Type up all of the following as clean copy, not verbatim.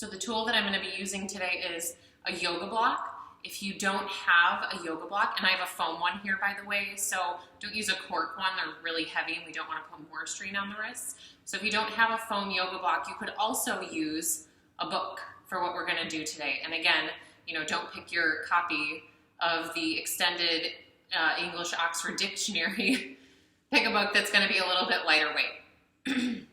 So the tool that I'm going to be using today is a yoga block. If you don't have a yoga block, and I have a foam one here, by the way, so don't use a cork one. They're really heavy and we don't want to put more strain on the wrists. So if you don't have a foam yoga block, you could also use a book for what we're going to do today. And again, don't pick your copy of the extended English Oxford Dictionary. Pick a book that's going to be a little bit lighter weight.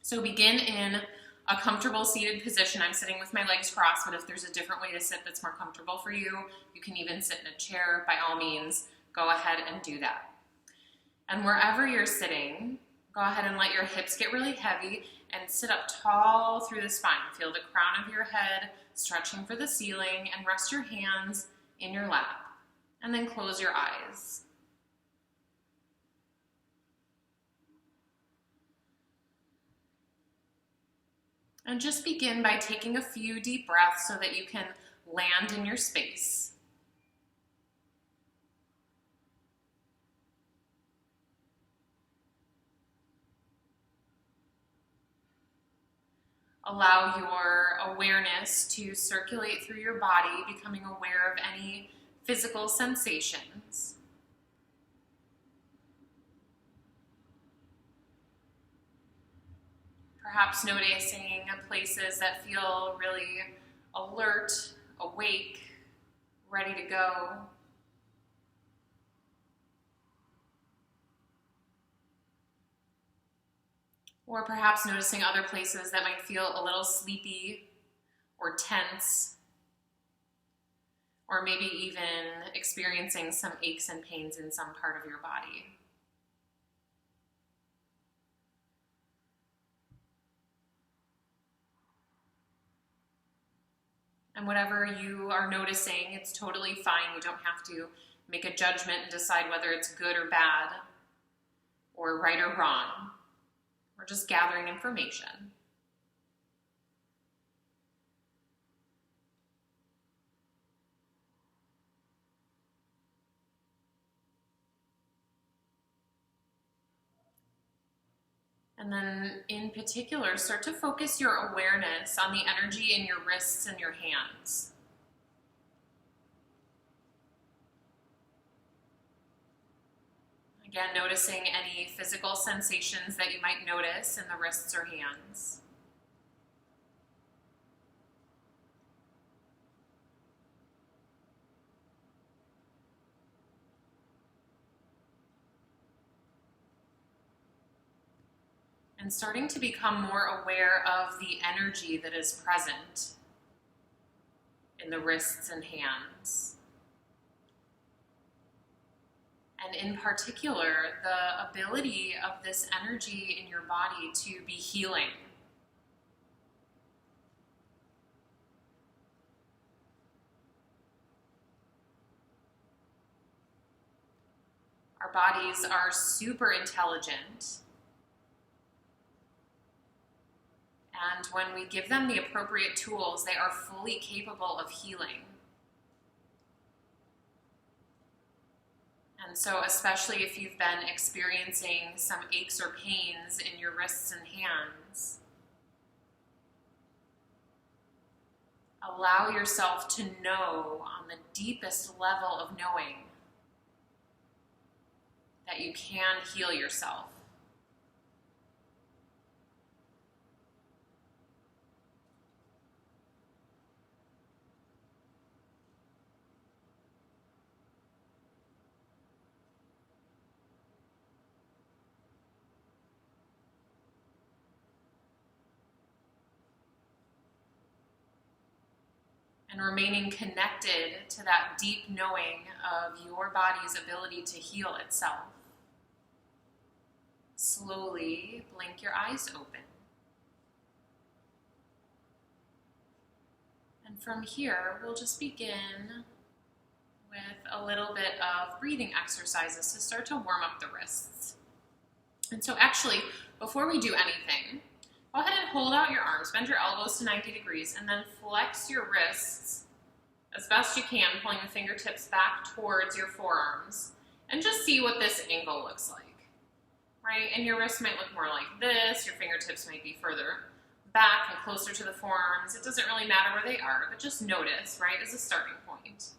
So begin in a comfortable seated position. I'm sitting with my legs crossed, but if there's a different way to sit that's more comfortable for you, you can even sit in a chair. By all means, go ahead and do that. And wherever you're sitting, go ahead and let your hips get really heavy and sit up tall through the spine. Feel the crown of your head stretching for the ceiling, and rest your hands in your lap. And then close your eyes. And just begin by taking a few deep breaths so that you can land in your space. Allow your awareness to circulate through your body, becoming aware of any physical sensations. Perhaps noticing places that feel really alert, awake, ready to go. Or perhaps noticing other places that might feel a little sleepy or tense, or maybe even experiencing some aches and pains in some part of your body. And whatever you are noticing, it's totally fine. You don't have to make a judgment and decide whether it's good or bad, or right or wrong. We're just gathering information. And then in particular, start to focus your awareness on the energy in your wrists and your hands. Again, noticing any physical sensations that you might notice in the wrists or hands. And starting to become more aware of the energy that is present in the wrists and hands. And in particular, the ability of this energy in your body to be healing. Our bodies are super intelligent. And when we give them the appropriate tools, they are fully capable of healing. And so especially if you've been experiencing some aches or pains in your wrists and hands, allow yourself to know on the deepest level of knowing that you can heal yourself. And remaining connected to that deep knowing of your body's ability to heal itself. Slowly blink your eyes open. And from here, we'll just begin with a little bit of breathing exercises to start to warm up the wrists. And so actually, before we do anything, go ahead and hold out your arms, bend your elbows to 90 degrees, and then flex your wrists as best you can, pulling the fingertips back towards your forearms, and just see what this angle looks like, right? And your wrists might look more like this, your fingertips might be further back and closer to the forearms. It doesn't really matter where they are, but just notice, right, as a starting point.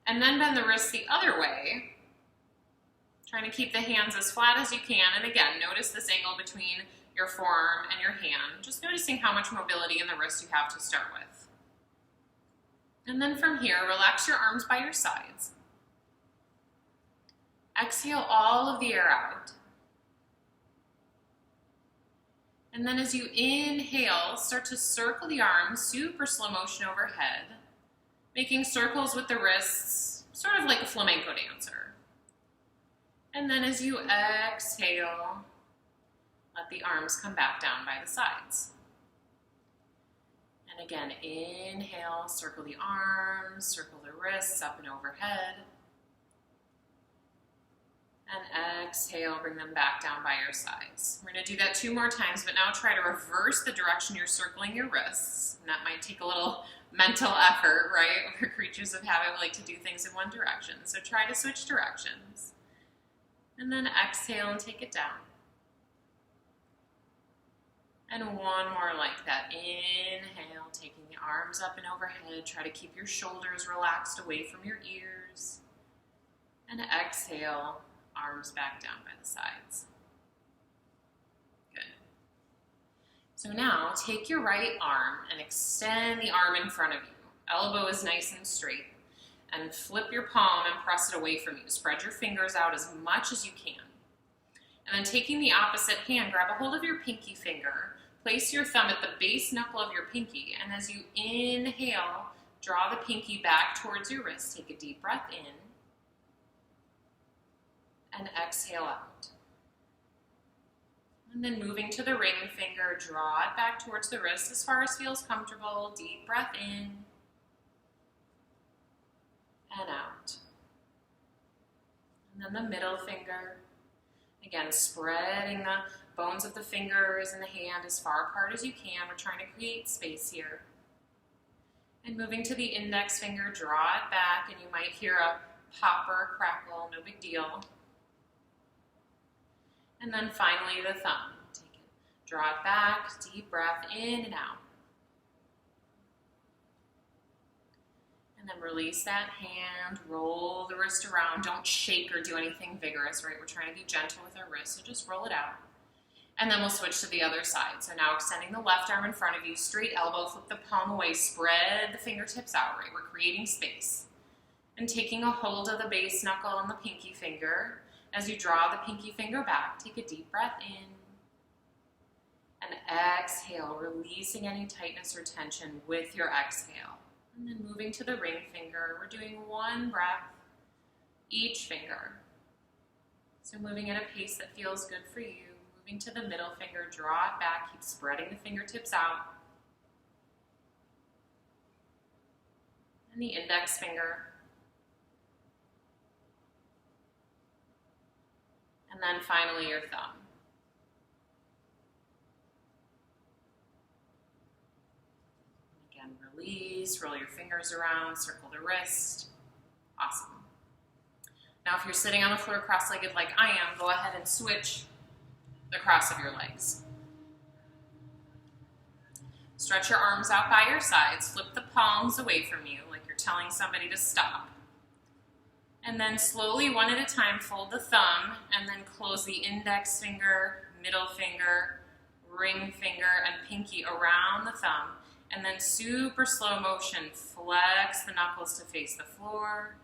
And then bend the wrists the other way, trying to keep the hands as flat as you can. And again, notice this angle between your forearm and your hand, just noticing how much mobility in the wrist you have to start with. And then from here, relax your arms by your sides. Exhale all of the air out. And then as you inhale, start to circle the arms, super slow motion overhead, making circles with the wrists, sort of like a flamenco dancer. And then as you exhale, let the arms come back down by the sides. And again, inhale, circle the arms, circle the wrists up and overhead. And exhale, bring them back down by your sides. We're going to do that 2 more times, but now try to reverse the direction you're circling your wrists. And that might take a little mental effort, right? We're creatures of habit, we like to do things in one direction. So try to switch directions. And then exhale and take it down. And one more like that. Inhale, taking the arms up and overhead. Try to keep your shoulders relaxed away from your ears. And exhale, arms back down by the sides. Good. So now take your right arm and extend the arm in front of you. Elbow is nice and straight. And flip your palm and press it away from you. Spread your fingers out as much as you can. And then taking the opposite hand, grab a hold of your pinky finger. Place your thumb at the base knuckle of your pinky. And as you inhale, draw the pinky back towards your wrist. Take a deep breath in. And exhale out. And then moving to the ring finger, draw it back towards the wrist as far as feels comfortable. Deep breath in and out. And then the middle finger. Again, spreading the bones of the fingers and the hand as far apart as you can. We're trying to create space here. And moving to the index finger, draw it back, and you might hear a pop or a crackle, no big deal. And then finally the thumb. Take it, draw it back, deep breath in and out. And then release that hand, roll the wrist around. Don't shake or do anything vigorous, right? We're trying to be gentle with our wrist, so just roll it out. And then we'll switch to the other side. So now extending the left arm in front of you, straight elbow, flip the palm away, spread the fingertips out, right? We're creating space. And taking a hold of the base knuckle and the pinky finger. As you draw the pinky finger back, take a deep breath in. And exhale, releasing any tightness or tension with your exhale. And then moving to the ring finger, we're doing 1 breath, each finger. So moving at a pace that feels good for you. Moving to the middle finger, draw it back, keep spreading the fingertips out. And the index finger. And then finally your thumb. Again, release, roll your fingers around, circle the wrist. Awesome. Now if you're sitting on the floor cross-legged like I am, go ahead and switch the cross of your legs. Stretch your arms out by your sides, flip the palms away from you like you're telling somebody to stop. And then slowly, one at a time, fold the thumb and then close the index finger, middle finger, ring finger, and pinky around the thumb. And then super slow motion, flex the knuckles to face the floor.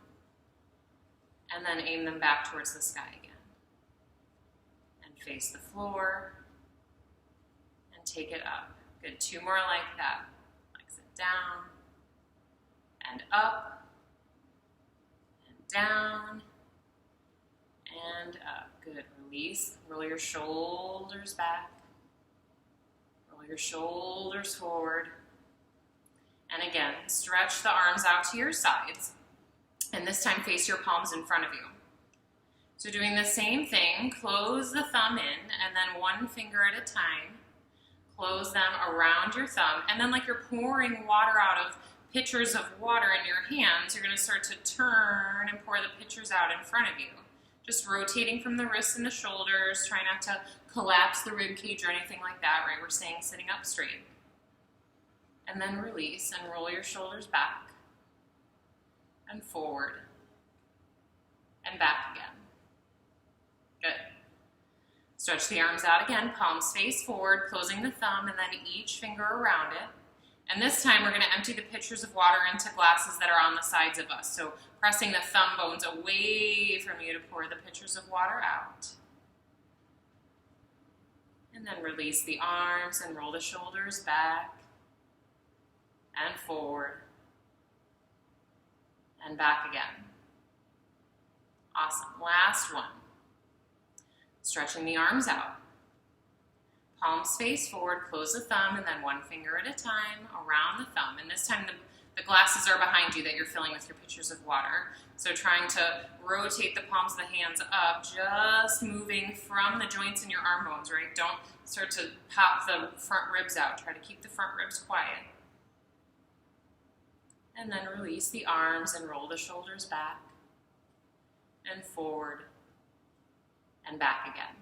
And then aim them back towards the sky again. And face the floor. And take it up. Good, 2 more like that. Flex it down. And up. Down and up. Good. Release. Roll your shoulders back. Roll your shoulders forward. And again, stretch the arms out to your sides. And this time face your palms in front of you. So doing the same thing, close the thumb in and then 1 finger at a time. Close them around your thumb. And then like you're pouring water out of pitchers of water in your hands, you're going to start to turn and pour the pitchers out in front of you. Just rotating from the wrists and the shoulders. Try not to collapse the rib cage or anything like that, right? We're staying sitting up straight. And then release and roll your shoulders back and forward and back again. Good. Stretch the arms out again, palms face forward, closing the thumb, and then each finger around it. And this time we're going to empty the pitchers of water into glasses that are on the sides of us. So pressing the thumb bones away from you to pour the pitchers of water out. And then release the arms and roll the shoulders back and forward and back again. Awesome. Last one. Stretching the arms out. Palms face forward, close the thumb, and then one finger at a time around the thumb. And this time the glasses are behind you that you're filling with your pitchers of water. So trying to rotate the palms of the hands up, just moving from the joints in your arm bones, right? Don't start to pop the front ribs out. Try to keep the front ribs quiet. And then release the arms and roll the shoulders back and forward and back again.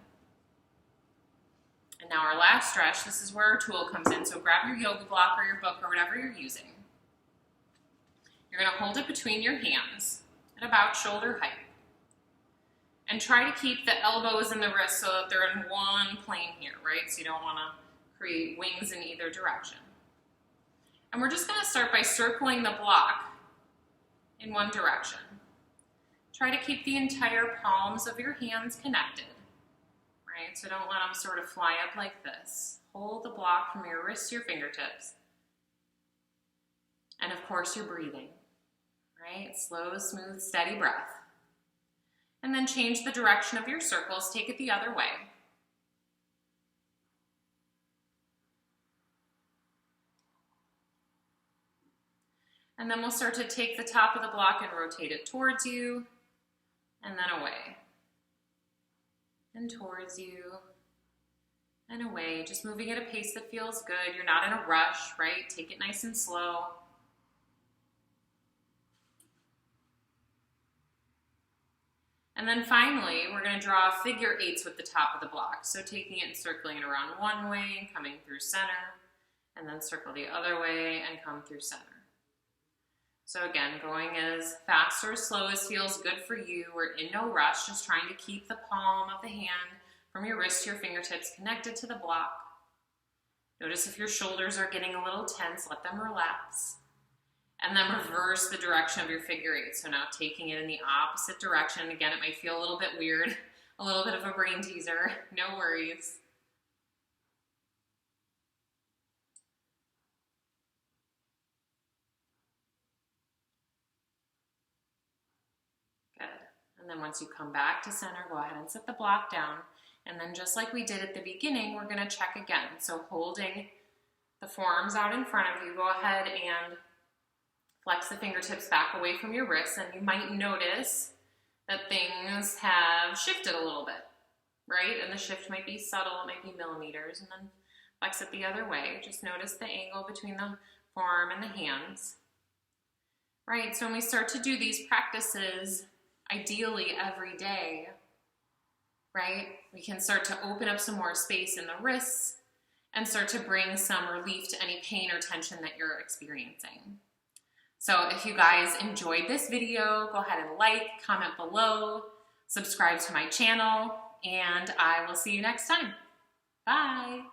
And now our last stretch, this is where our tool comes in. So grab your yoga block or your book or whatever you're using. You're going to hold it between your hands at about shoulder height. And try to keep the elbows and the wrists so that they're in one plane here, right? So you don't want to create wings in either direction. And we're just going to start by circling the block in one direction. Try to keep the entire palms of your hands connected, right? So don't let them sort of fly up like this. Hold the block from your wrists to your fingertips. And of course, you're breathing, right? Slow, smooth, steady breath. And then change the direction of your circles. Take it the other way. And then we'll start to take the top of the block and rotate it towards you, and then away. And towards you, and away. Just moving at a pace that feels good. You're not in a rush, right? Take it nice and slow. And then finally, we're going to draw figure eights with the top of the block. So taking it and circling it around one way and coming through center, and then circle the other way and come through center. So again, going as fast or as slow as feels good for you. We're in no rush, just trying to keep the palm of the hand from your wrist to your fingertips connected to the block. Notice if your shoulders are getting a little tense, let them relax. And then reverse the direction of your figure eight. So now taking it in the opposite direction. Again, it might feel a little bit weird, a little bit of a brain teaser. No worries. Good. And then once you come back to center, go ahead and set the block down. And then just like we did at the beginning, we're going to check again. So holding the forearms out in front of you, go ahead and flex the fingertips back away from your wrists, and you might notice that things have shifted a little bit, right? And the shift might be subtle, it might be millimeters, and then flex it the other way. Just notice the angle between the forearm and the hands, right? So when we start to do these practices, ideally every day, right, we can start to open up some more space in the wrists and start to bring some relief to any pain or tension that you're experiencing. So if you guys enjoyed this video, go ahead and like, comment below, subscribe to my channel, and I will see you next time. Bye.